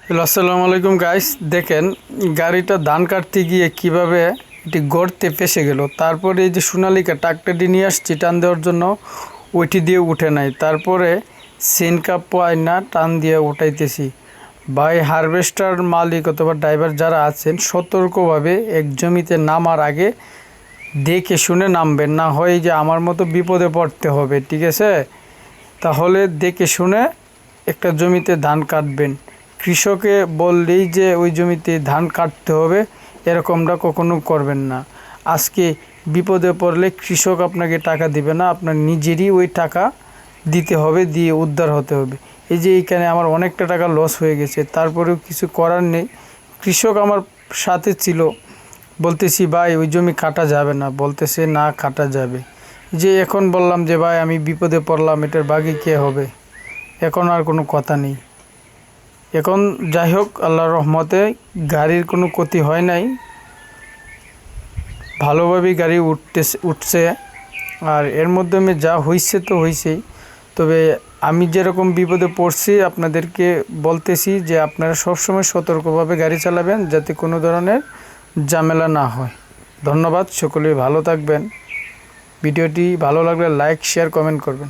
Hello, আসসালামু আলাইকুম guys. দেখেন গাড়িটা ধান কাটতে গিয়ে কিভাবে এটি গর্তে ফেসে গেল। তারপরে এই যে সোনালিকা ট্রাক্টরটি নিয়ে আসছি টান দেওয়ার জন্য, ওইটি দিয়ে উঠে নাই। তারপরে সেন কাপ আয়না টান দিয়ে উঠাইতেছি। ভাই হারভেস্টার মালিক অথবা ড্রাইভার যারা আছেন, সতর্কভাবে এক জমিতে নামার আগে দেখে শুনে নামবেন, না হয় যে আমার মতো বিপদে পড়তে হবে। ঠিক আছে, তাহলে দেখে শুনে একটা জমিতে ধান কাটবেন। কৃষকে বললেই যে ওই জমিতে ধান কাটতে হবে, এরকমটা কখনো করবেন না। আজকে বিপদে পড়লে কৃষক আপনাকে টাকা দিবে না, আপনার নিজেরই ওই টাকা দিতে হবে, দিয়ে উদ্ধার হতে হবে। এই যে এইখানে আমার অনেকটা টাকা লস হয়ে গেছে, তারপরেও কিছু করার নেই। কৃষক আমার সাথে ছিল, বলতেছি ভাই ওই জমি কাটা যাবে না, বলতেছে না কাটা যাবে। যে এখন বললাম যে ভাই আমি বিপদে পড়লাম, এটার বাকি কে হবে? এখন আর কোনো কথা নেই। এখন যাই হোক, আল্লাহর রহমতে গাড়ির কোনো ক্ষতি হয় নাই, ভালোভাবেই গাড়ি উঠছে। আর এর মাধ্যমে যা হয়েছে তো হয়েছেই। তবে আমি যেরকম বিপদে পড়ছি আপনাদেরকে বলতেছি যে আপনারা সবসময় সতর্কভাবে গাড়ি চালাবেন, যাতে কোনো ধরনের ঝামেলা না হয়। ধন্যবাদ, সকলেই ভালো থাকবেন। ভিডিওটি ভালো লাগলে লাইক, শেয়ার, কমেন্ট করবেন।